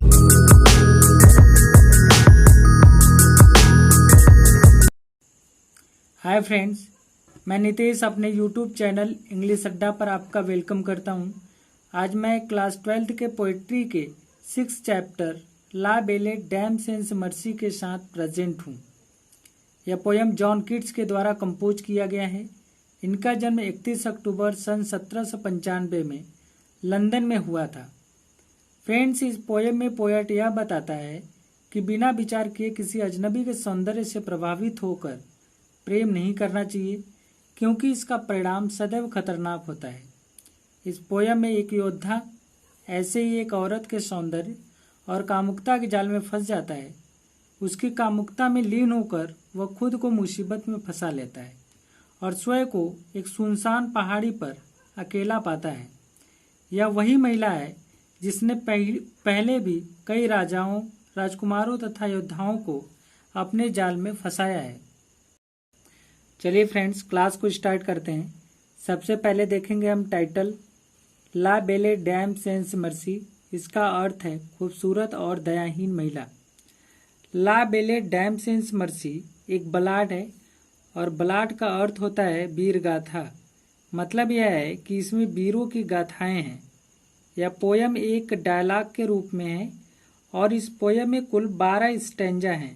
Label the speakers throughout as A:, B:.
A: Hi friends, मैं नितेश अपने YouTube channel English अड्डा पर आपका वेलकम करता हूं। आज मैं क्लास 12th के पोइट्री के 6 चैप्टर ला बेले डैम सेंस मर्सी के साथ प्रेजेंट हूं। यह पोयम जॉन कीट्स के द्वारा कंपोज किया गया है। इनका जन्म 31 अक्टूबर सन 1795 में लंदन में हुआ था। फ्रेंड्स, इस पोयम में पोएट यह बताता है कि बिना विचार किए किसी अजनबी के सौंदर्य से प्रभावित होकर प्रेम नहीं करना चाहिए, क्योंकि इसका परिणाम सदैव खतरनाक होता है। इस पोयम में एक योद्धा ऐसे ही एक औरत के सौंदर्य और कामुकता के जाल में फंस जाता है। उसकी कामुकता में लीन होकर वह खुद को मुसीबत में फंसा लेता है और स्वयं को एक सुनसान पहाड़ी पर अकेला पाता है। यह वही महिला है जिसने पहले भी कई राजाओं, राजकुमारों तथा योद्धाओं को अपने जाल में फंसाया है। चलिए फ्रेंड्स, क्लास को स्टार्ट करते हैं। सबसे पहले देखेंगे हम टाइटल ला बेले डैम सेंस मर्सी। इसका अर्थ है खूबसूरत और दयाहीन महिला। ला बेले डैम सेंस मर्सी एक बलाड है और बलाड का अर्थ होता है वीर गाथा। मतलब यह है कि इसमें वीरों की गाथाएं हैं। यह पोयम एक डायलॉग के रूप में है और इस पोयम में कुल 12 स्टैंजा हैं।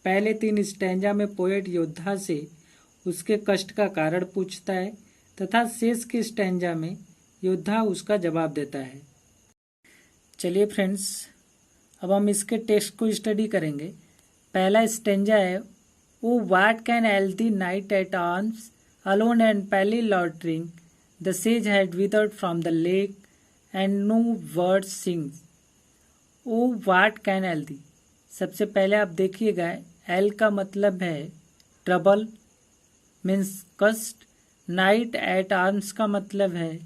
A: पहले 3 स्टैंजा में पोएट योद्धा से उसके कष्ट का कारण पूछता है तथा शेष के स्टैंजा में योद्धा उसका जवाब देता है। चलिए फ्रेंड्स, अब हम इसके टेक्स्ट को स्टडी करेंगे। पहला स्टैंजा है, O what can ail thee knight at arms alone and palely loitering the सेज had withered from the lake and no word sings. O what can ail thee, सबसे पहले आप देखिएगा, एल का मतलब है ट्रबल मीन्स कष्ट। नाइट एट आर्म्स का मतलब है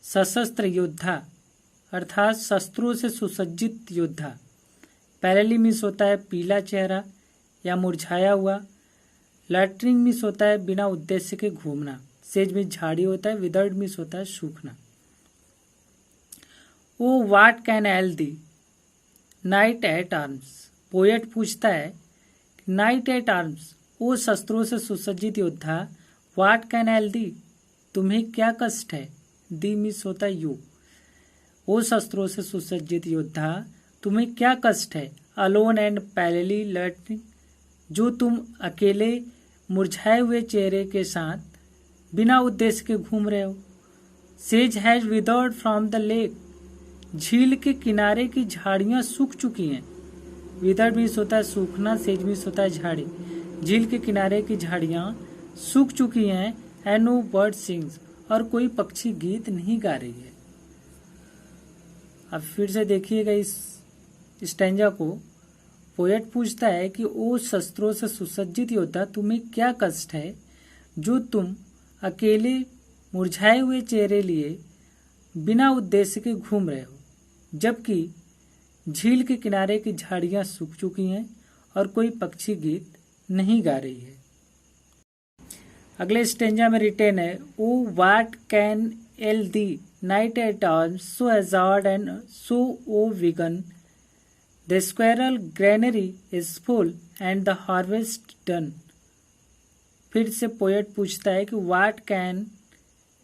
A: सशस्त्र योद्धा, अर्थात शस्त्रों से सुसज्जित योद्धा। पैरेली मीन्स होता है पीला चेहरा या मुरझाया हुआ। लैटरिंग मीन्स होता है बिना उद्देश्य के घूमना। सेज मीन्स झाड़ी होता है। विदर्ड मीन्स होता है सूखना। O what can ail thee knight at arms, poet पूछता है नाइट एट आर्म्स, ओ शस्त्रों से सुसज्जित योद्धा, व्हाट कैन एल दी, तुम्हें क्या कष्ट है। दी मीन्स होता है यू। ओ शस्त्रों से सुसज्जित योद्धा, तुम्हें क्या कष्ट है। अलोन एंड पैरेली लर्निंग, जो तुम अकेले मुरझाए हुए चेहरे के साथ बिना उद्देश्य के घूम रहे हो। Says has withered from the lake, झील के किनारे की झाड़ियां सूख चुकी हैं। विदर्ड मीन्स होता है सूखना। सेज मीन्स होता है झाड़ी। झील के किनारे की झाड़ियां सूख चुकी हैं। एंड नो बर्ड सिंग्स, और कोई पक्षी गीत नहीं गा रही है। अब फिर से देखिएगा इस स्टैंजा को। पोएट पूछता है कि ओ शस्त्रों से सुसज्जित योद्धा, तुम्हें क्या कष्ट है जो तुम अकेले मुरझाए हुए चेहरे लिए बिना उद्देश्य के घूम रहे हो, जबकि झील के किनारे की झाड़ियां सूख चुकी हैं और कोई पक्षी गीत नहीं गा रही है। अगले स्टेंजा में रिटेन है, O what can ail thee knight at arms so haggard and so woebegone the squirrel granary is full and the harvest done. फिर से पोएट पूछता है कि what can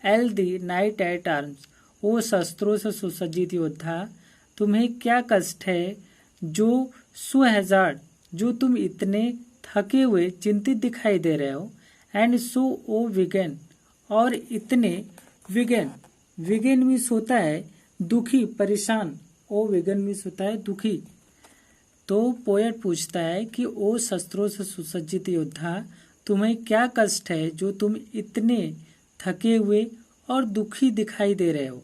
A: ail thee knight at arms, ओ शस्त्रों से सुसज्जित योद्धा, तुम्हें क्या कष्ट है जो सुहजार्ड, जो तुम इतने थके हुए चिंतित दिखाई दे रहे हो। एंड सो ओ विगन, और इतने विगन, विगन मीन्स होता है दुखी, परेशान। ओ विगन मीन्स होता है दुखी। तो पोएट पूछता है कि ओ शस्त्रों से सुसज्जित योद्धा, तुम्हें क्या कष्ट है जो तुम इतने थके हुए और दुखी दिखाई दे रहे हो।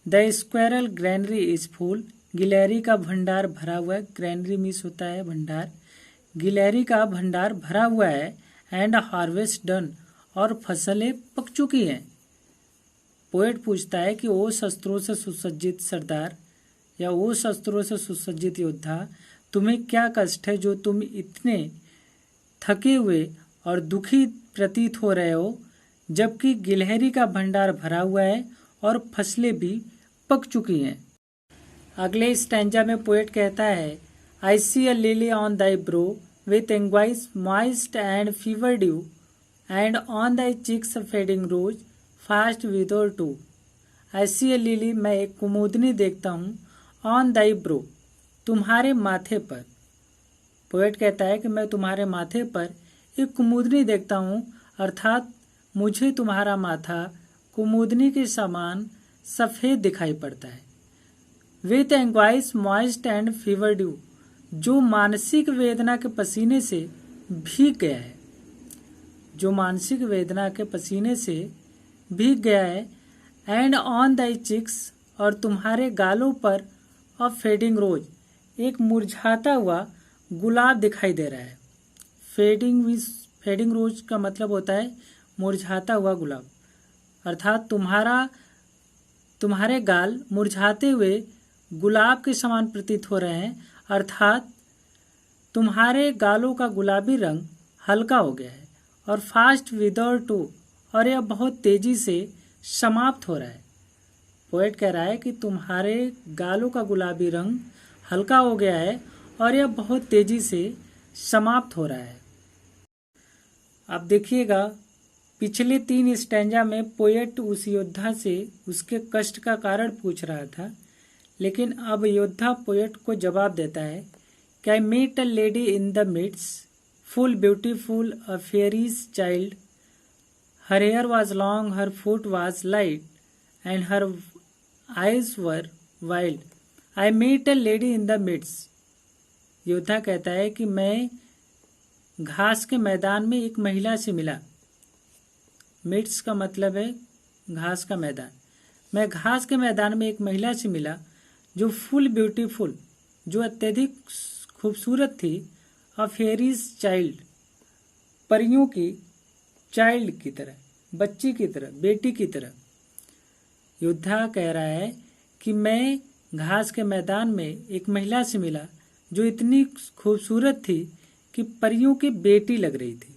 A: The squirrel granary is full, गिलहरी का भंडार भरा हुआ है। ग्रैनरी मीन्स होता है भंडार। गिलहरी का भंडार भरा हुआ है। एंड हार्वेस्ट डन, और फसलें पक चुकी हैं। पोएट पूछता है कि ओ शस्त्रों से सुसज्जित सरदार या ओ शस्त्रों से सुसज्जित योद्धा, तुम्हें क्या कष्ट है जो तुम इतने थके हुए और दुखी प्रतीत हो रहे हो, जबकि गिलहरी का भंडार भरा हुआ है और फसलें भी पक चुकी हैं। अगले स्टैंजा में पोएट कहता है, I see a lily on thy brow with anguish moist and fever dew and on thy cheeks fading rose fast withereth too. I see a lily, मैं एक कुमुदनी देखता हूँ, ऑन दाई ब्रो, तुम्हारे माथे पर। पोएट कहता है कि मैं तुम्हारे माथे पर एक कुमुदनी देखता हूँ, अर्थात मुझे तुम्हारा माथा कुमुदनी के समान सफ़ेद दिखाई पड़ता है। With anguish moist and fever dew, जो मानसिक वेदना के पसीने से भीग गया है, जो मानसिक वेदना के पसीने से भीग गया है। एंड ऑन दाई चिक्स, और तुम्हारे गालों पर अ फेडिंग रोज, एक मुरझाता हुआ गुलाब दिखाई दे रहा है। फेडिंग रोज का मतलब होता है मुरझाता हुआ गुलाब, अर्थात तुम्हारे गाल मुरझाते हुए गुलाब के समान प्रतीत हो रहे हैं, अर्थात तुम्हारे गालों का गुलाबी रंग हल्का हो गया है। और फास्ट विदाउट टू, और यह बहुत तेजी से समाप्त हो रहा है। पोएट कह रहा है कि तुम्हारे गालों का गुलाबी रंग हल्का हो गया है और यह बहुत तेजी से समाप्त हो रहा है। अब देखिएगा, पिछले 3 स्टैंजा में पोएट उस योद्धा से उसके कष्ट का कारण पूछ रहा था, लेकिन अब योद्धा पोएट को जवाब देता है कि I meet a lady in the meads full beautiful a fairy's child, her hair was long, her foot was light and her eyes were wild. I meet a lady in the meads. योद्धा कहता है कि मैं घास के मैदान में एक महिला से मिला। मिड्स का मतलब है घास का मैदान। मैं घास के मैदान में एक महिला से मिला जो फुल ब्यूटीफुल, जो अत्यधिक खूबसूरत थी, अ फेरीज चाइल्ड, परियों की चाइल्ड की तरह, बच्ची की तरह, बेटी की तरह। योद्धा कह रहा है कि मैं घास के मैदान में एक महिला से मिला जो इतनी खूबसूरत थी कि परियों की बेटी लग रही थी।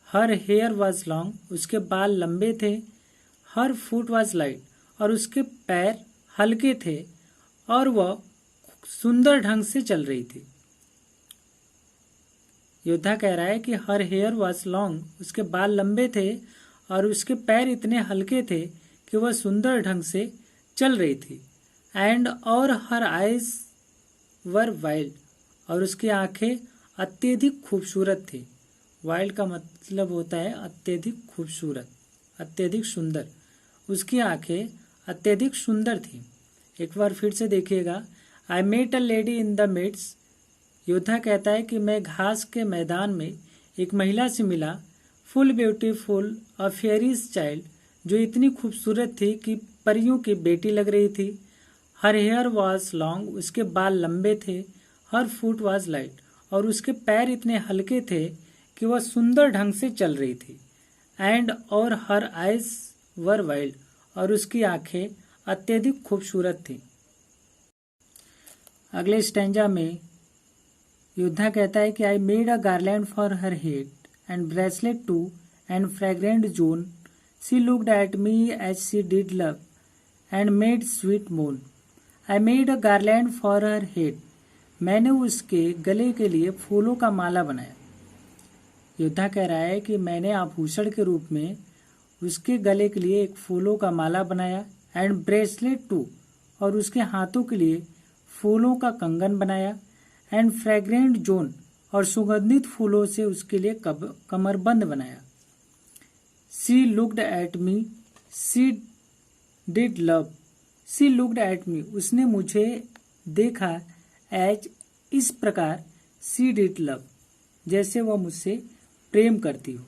A: हर हेयर वॉज लॉन्ग, उसके बाल लंबे थे। हर फुट वॉज लाइट, और उसके पैर हल्के थे और वह सुंदर ढंग से चल रही थी। योद्धा कह रहा है कि हर हेयर वॉज लॉन्ग, उसके बाल लंबे थे और उसके पैर इतने हल्के थे कि वह सुंदर ढंग से चल रही थी। एंड और हर आइज वर वाइल्ड, और उसकी आंखें अत्यधिक खूबसूरत थी। वाइल्ड का मतलब होता है अत्यधिक खूबसूरत, अत्यधिक सुंदर। उसकी आंखें अत्यधिक सुंदर थी। एक बार फिर से देखिएगा, I met a lady in the meads. योद्धा कहता है कि मैं घास के मैदान में एक महिला से मिला, full beautiful a fairy's child, जो इतनी खूबसूरत थी कि परियों की बेटी लग रही थी। हर हेयर वॉज लॉन्ग, उसके बाल लंबे थे। हर फुट वॉज लाइट, और उसके पैर इतने हल्के थे कि वह सुंदर ढंग से चल रही थी। एंड और हर आइज वर वाइल्ड, और उसकी आंखें अत्यधिक खूबसूरत थी। अगले स्टैंजा में योद्धा कहता है कि I made a garland for her head and bracelet too and fragrant zone, she looked at me as she did love and made sweet moan. I made a garland for her head, मैंने उसके गले के लिए फूलों का माला बनाया। योद्धा कह रहा है कि मैंने आभूषण के रूप में उसके गले के लिए एक फूलों का माला बनाया। एंड ब्रेसलेट टू, और उसके हाथों के लिए फूलों का कंगन बनाया। एंड फ्रेग्रेंट जोन, और सुगंधित फूलों से उसके लिए कमरबंद बनाया। She looked at me, she did love, she looked at me, उसने मुझे देखा। एज, इस प्रकार, सी डिड लव, जैसे वह मुझसे प्रेम करती हो।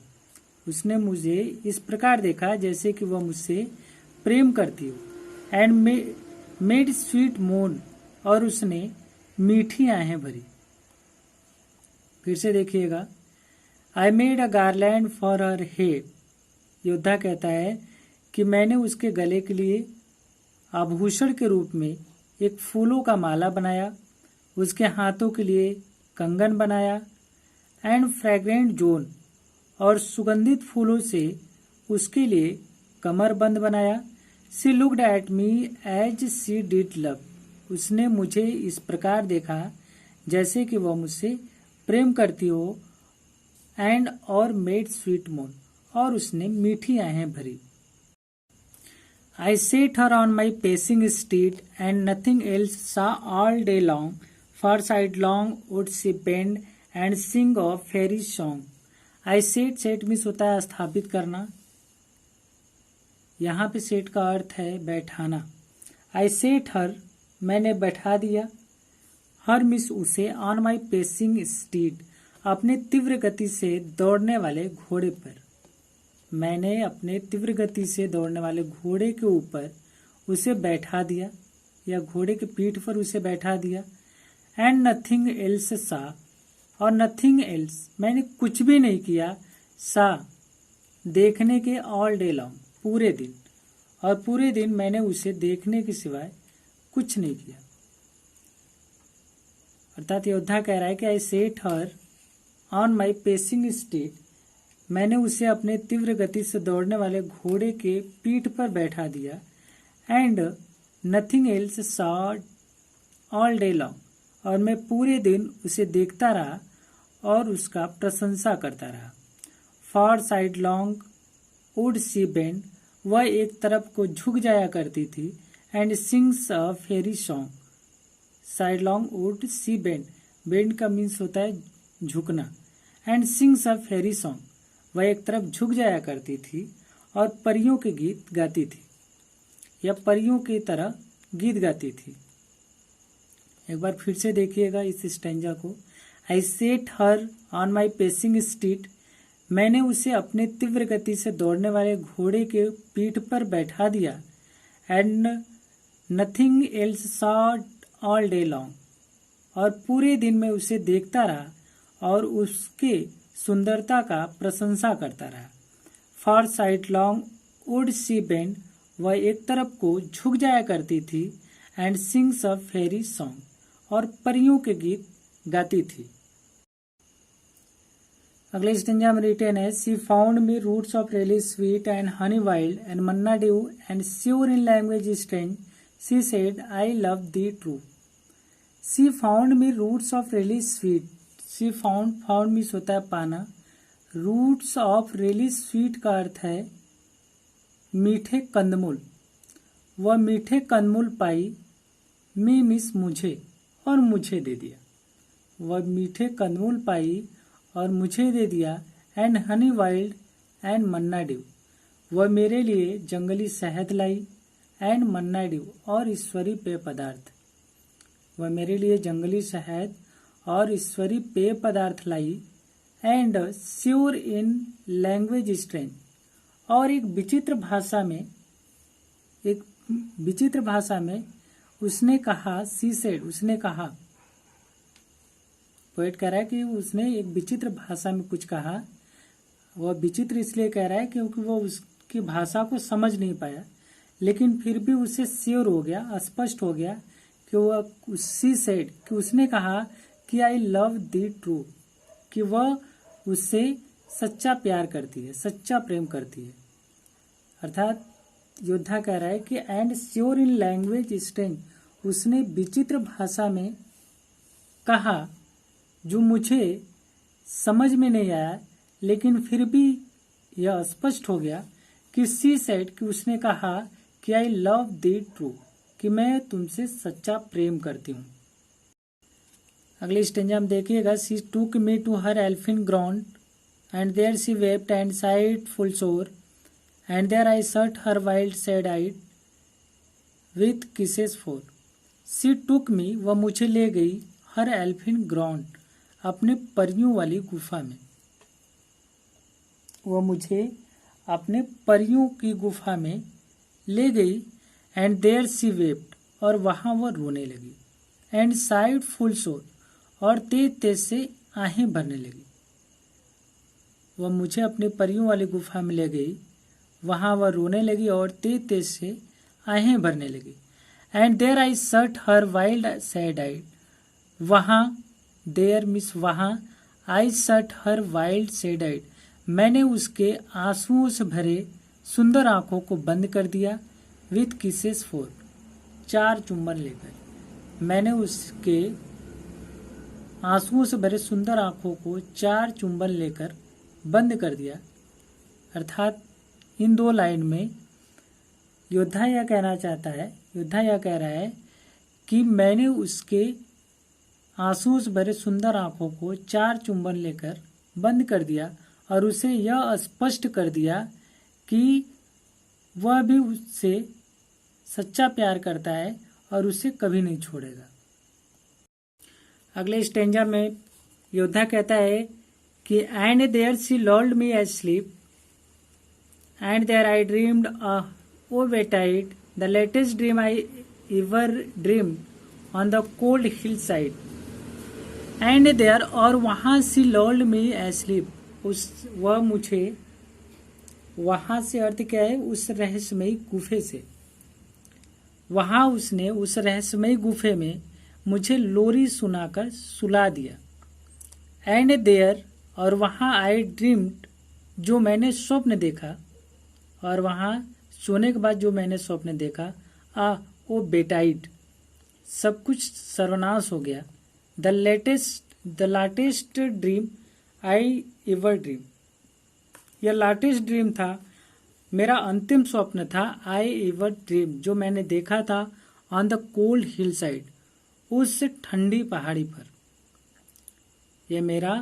A: उसने मुझे इस प्रकार देखा जैसे कि वह मुझसे प्रेम करती हो। एंड मेड स्वीट मोन, और उसने मीठी आहें भरी। फिर से देखिएगा, आई made a garland for her head. योद्धा कहता है कि मैंने उसके गले के लिए आभूषण के रूप में एक फूलों का माला बनाया, उसके हाथों के लिए कंगन बनाया। एंड फ्रेग्रेंट जोन, और सुगंधित फूलों से उसके लिए कमरबंद बनाया। She looked at me as she did love, उसने मुझे इस प्रकार देखा जैसे कि वह मुझसे प्रेम करती हो। एंड और मेड स्वीट मोन, और उसने मीठी आहें भरी। I set her on my pacing street, and nothing else saw all day long, for sidelong would she bend and sing a fairy song. I set means होता है स्थापित करना। यहाँ पे सेट का अर्थ है बैठाना। I set her, मैंने बैठा दिया। हर मिस उसे ऑन माई पेसिंग स्टीड, अपने तीव्र गति से दौड़ने वाले घोड़े पर। मैंने अपने तीव्र गति से दौड़ने वाले घोड़े के ऊपर उसे बैठा दिया, या घोड़े के पीठ पर उसे बैठा दिया। एंड नथिंग एल्स सा, और नथिंग एल्स मैंने कुछ भी नहीं किया। सा देखने के, ऑल डे लॉन्ग पूरे दिन, और पूरे दिन मैंने उसे देखने के सिवाय कुछ नहीं किया। अर्थात योद्धा कह रहा है कि I set her on my pacing steed, मैंने उसे अपने तीव्र गति से दौड़ने वाले घोड़े के पीठ पर बैठा दिया। And nothing else saw all day long, और मैं पूरे दिन उसे देखता रहा और उसका प्रशंसा करता रहा। For sidelong would she bend, वह एक तरफ को झुक जाया करती थी। And sings a fairy song, sidelong would she bend, bend का मीन्स होता है झुकना। And sings a fairy song, वह एक तरफ झुक जाया करती थी और परियों के गीत गाती थी, या परियों की तरह गीत गाती थी। एक बार फिर से देखिएगा इस स्टैंजा को। I set her on my pacing steed, मैंने उसे अपने तीव्र गति से दौड़ने वाले घोड़े के पीठ पर बैठा दिया। And nothing else saw all day long, और पूरे दिन मैं उसे देखता रहा और उसके सुंदरता का प्रशंसा करता रहा। For sidelong would she bend, वह एक तरफ को झुक जाया करती थी। And sings a fairy song, और परियों के गीत गाती थी। अगले स्टेंजा में रिटर्न है, she found me roots of relish sweet and honey wild and manna dew and sure in language strange, she said I love thee true. She found me roots of relish sweet, she found means होता है पाना। Roots of relish sweet का अर्थ है मीठे कंदमूल। वह मीठे कंदमूल पाई, मी miss मुझे, और मुझे दे दिया। वह मीठे कंदमूल पाई और मुझे दे दिया। And honey wild and manna due, वह मेरे लिए जंगली शहद लाई। एंड मन्ना ड्यू, और ईश्वरीय पेय पदार्थ, वह मेरे लिए जंगली शहद और ईश्वरीय पेय पदार्थ लाई। And sure in language strange, और एक विचित्र भाषा में उसने कहा। सी सेड, उसने कहा। पोएट कह रहा है कि उसने एक विचित्र भाषा में कुछ कहा। वह विचित्र इसलिए कह रहा है क्योंकि वह उसकी भाषा को समझ नहीं पाया, लेकिन फिर भी उसे श्योर हो गया, स्पष्ट हो गया कि वह सी सेड, कि उसने कहा कि आई लव दी ट्रू, कि वह उससे सच्चा प्यार करती है, सच्चा प्रेम करती है। अर्थात योद्धा कह रहा है कि and sure in language strange, उसने विचित्र भाषा में कहा जो मुझे समझ में नहीं आया, लेकिन फिर भी यह स्पष्ट हो गया कि सी सेड, कि उसने कहा कि आई लव दी ट्रू, कि मैं तुमसे सच्चा प्रेम करती हूँ। अगले स्टेंजा में देखिएगा, she took me to her elfin grot and there she wept and sighed full sore and there I shut her wild sad eyed with kisses four. She took me, वह मुझे ले गई, हर एल्फिन ग्राउंड, अपने परियों वाली गुफा में। वह मुझे अपने परियों की गुफा में ले गई। एंड देयर सी वेप्ट, और वहां वह रोने लगी। एंड साइड फुल शोर, और तेज तेज से आहें भरने लगी। वह मुझे अपने परियों वाली गुफा में ले गई, वहां वह रोने लगी और तेज तेज से आहें भरने लगी। And there I shut her wild sad eyed, वहां, देयर मिस वहां, I shut her wild sad eyed, मैंने उसके आंसुओं से भरे सुंदर आंखों को बंद कर दिया। विथ किसेस फोर, 4 चुम्बन लेकर। मैंने उसके आंसुओं से भरे सुंदर आंखों को 4 चुंबन लेकर बंद कर दिया। अर्थात इन 2 लाइन में योद्धा यह कहना चाहता है, योद्धा यह कह रहा है कि मैंने उसके आंसुओं से भरे सुंदर आंखों को 4 चुंबन लेकर बंद कर दिया और उसे यह स्पष्ट कर दिया कि वह भी उससे सच्चा प्यार करता है और उसे कभी नहीं छोड़ेगा। अगले स्टेंजा में योद्धा कहता है कि and there she lulled me asleep and there I dreamed woe betide the latest dream I ever dreamed on the cold hill side and there, और वहाँ सी लॉल्ड मी एज स्लीप, वह मुझे, वहाँ से अर्थ क्या है, उस रहस्यमयी गुफे से, वहाँ उसने उस रहस्यमयी गुफे में मुझे लोरी सुनाकर सुला दिया। एंड देयर, और वहाँ आई ड्रीम्ड, जो मैंने स्वप्न देखा, और वहाँ सोने के बाद जो मैंने स्वप्न देखा, ओ बेटाइट, सब कुछ सर्वनाश हो गया। The latest dream I ever dream, यह लाटेस्ट ड्रीम था, मेरा अंतिम स्वप्न था। आई एवर ड्रीम, जो मैंने देखा था on the cold hill side, उस ठंडी पहाड़ी पर। यह मेरा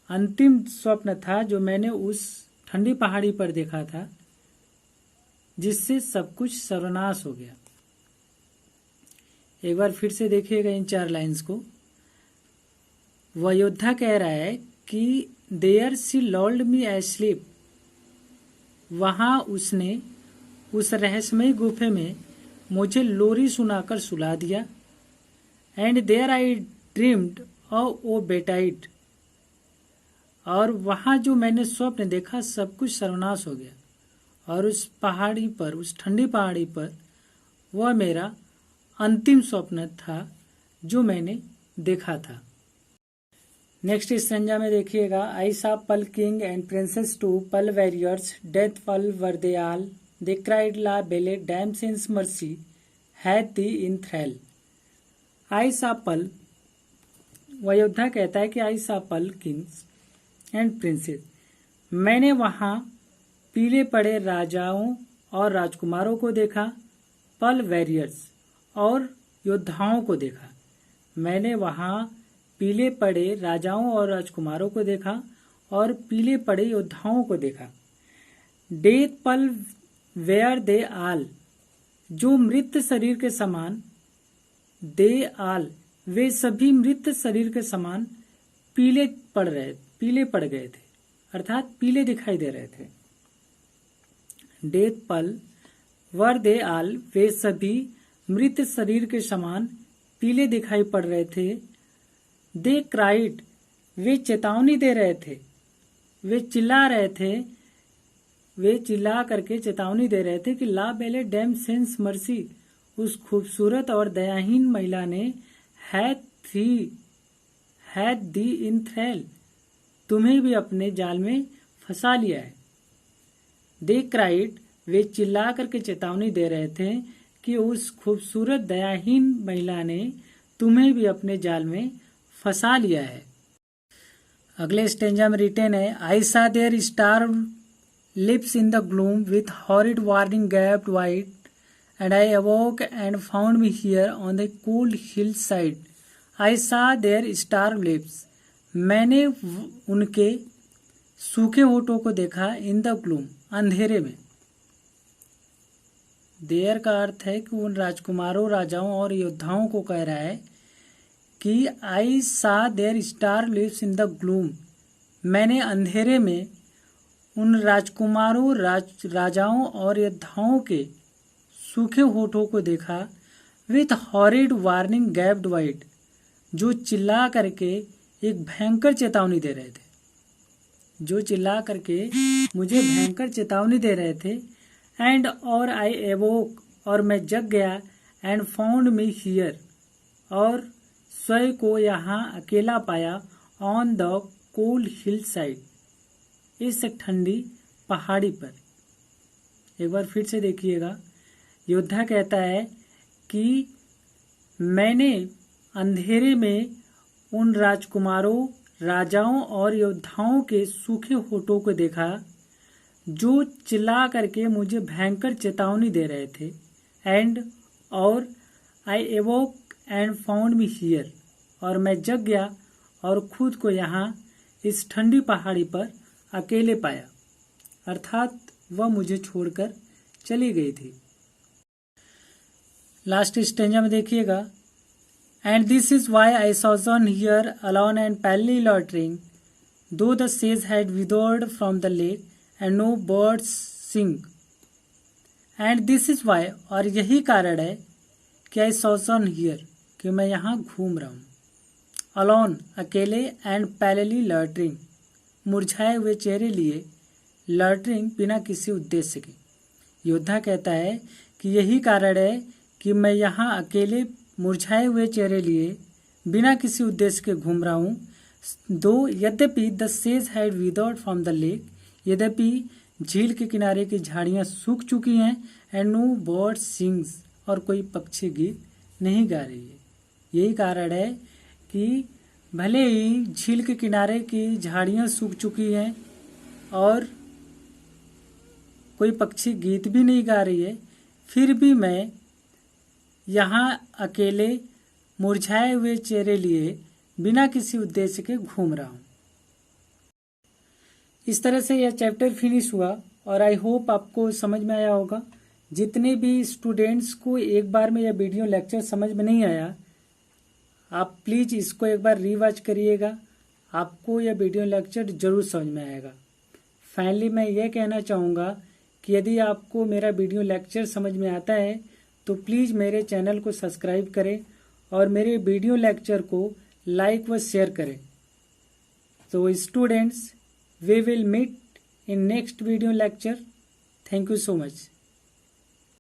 A: अंतिम स्वप्न था जो मैंने उस ठंडी पहाड़ी पर देखा था, जिससे सब कुछ सर्वनाश हो गया। एक बार फिर से देखिएगा इन 4 लाइंस को। वह योद्धा कह रहा है कि there she lulled me asleep, वहाँ उसने उस रहस्यमयी गुफे में मुझे लोरी सुनाकर सुला दिया। And there I dreamed woe बेटाइट, और वहाँ जो मैंने स्वप्न देखा सब कुछ सर्वनाश हो गया। और उस पहाड़ी पर, उस ठंडी पहाड़ी पर, वह मेरा अंतिम स्वप्न था जो मैंने देखा था। नेक्स्ट स्टेंजा में देखिएगा, I saw pale king and princes too pale warriors death pale were they all they cried la belle dame sans merci had thee in thrall. I saw pale, वह योद्धा कहता है कि आई सा पल Kings and princess, मैंने वहां पीले पड़े राजाओं और राजकुमारों को देखा। पल वॉरियर्स, और योद्धाओं को देखा। मैंने वहां पीले पड़े राजाओं और राजकुमारों को देखा और पीले पड़े योद्धाओं को देखा। डेथ पल वेयर दे आल, जो मृत शरीर के समान, दे आल, वे सभी मृत शरीर के समान पीले पड़ गए थे, अर्थात पीले दिखाई दे रहे थे। डेथ पल वर दे आल, वे सभी मृत शरीर के समान पीले दिखाई पड़ रहे थे। दे क्राइड, वे चेतावनी दे रहे थे, वे चिल्ला रहे थे, वे चिल्ला करके चेतावनी दे रहे थे कि ला बेले डैम सेंस मर्सी, उस खूबसूरत और दयाहीन महिला ने हैड दी इन थ्रेल, तुम्हें भी अपने जाल में फंसा लिया है। दे क्राइड, वे चिल्ला करके चेतावनी दे रहे थे कि उस खूबसूरत दयाहीन महिला ने तुम्हें भी अपने जाल में फंसा लिया है। अगले स्टेंजा में रिटेन है, I saw their starved lips in the gloom with horrid warning gaped wide and I awoke and found me here on the cold hill side. I saw their starved lips, मैंने उनके सूखे होठों को देखा, इन the gloom, अंधेरे में। There का अर्थ है कि उन राजकुमारों, राजाओं और योद्धाओं को कह रहा है कि I saw their star lives in the gloom, मैंने अंधेरे में उन राजकुमारों, राजाओं और योद्धाओं के सूखे होठों को देखा। With horrid warning gaped wide, जो चिल्ला करके एक भयंकर चेतावनी दे रहे थे, जो चिल्ला करके मुझे भयंकर चेतावनी दे रहे थे। एंड और आई एवोक, और मैं जग गया। एंड फाउंड मी हियर, और स्वयं को यहाँ अकेला पाया। On the cold hill side, इस ठंडी पहाड़ी पर। एक बार फिर से देखिएगा, योद्धा कहता है कि मैंने अंधेरे में उन राजकुमारों, राजाओं और योद्धाओं के सूखे होठों को देखा जो चिल्ला करके मुझे भयंकर चेतावनी दे रहे थे। और I awoke and found me here, और मैं जग गया और खुद को यहाँ इस ठंडी पहाड़ी पर अकेले पाया, अर्थात वह मुझे छोड़कर चली गई थी। लास्ट स्टेंजा में देखिएगा, and this is why I sojourn here alone and palely loitering though the सेज had withered from the lake and no birds sing. And this is why, और यही कारण है कि आई सॉजन हियर, कि मैं यहाँ घूम रहा हूँ। अलोन अकेले, एंड पैलेली लॉटरिंग मुरझाए हुए चेहरे लिए, लॉटरिंग बिना किसी उद्देश्य के। योद्धा कहता है कि यही कारण है कि मैं यहाँ अकेले मुरझाए हुए चेहरे लिए बिना किसी उद्देश्य के घूम रहा हूँ। दो यद्यपि द सेज had withered from the lake, यद्यपि झील के किनारे की झाड़ियाँ सूख चुकी हैं, एंड नो बर्ड सिंग्स, और कोई पक्षी गीत नहीं गा रही है। यही कारण है कि भले ही झील के किनारे की झाड़ियाँ सूख चुकी हैं और कोई पक्षी गीत भी नहीं गा रही है, फिर भी मैं यहाँ अकेले मुरझाए हुए चेहरे लिए बिना किसी उद्देश्य के घूम रहा हूँ। इस तरह से यह चैप्टर फिनिश हुआ और आई होप आपको समझ में आया होगा। जितने भी स्टूडेंट्स को एक बार में यह वीडियो लेक्चर समझ में नहीं आया, आप प्लीज़ इसको एक बार रीवॉच करिएगा, आपको यह वीडियो लेक्चर जरूर समझ में आएगा। फाइनली मैं यह कहना चाहूँगा कि यदि आपको मेरा वीडियो लेक्चर समझ में आता है तो प्लीज़ मेरे चैनल को सब्सक्राइब करें और मेरे वीडियो लेक्चर को लाइक व शेयर करें। तो students, we will meet in next video lecture. Thank you so much.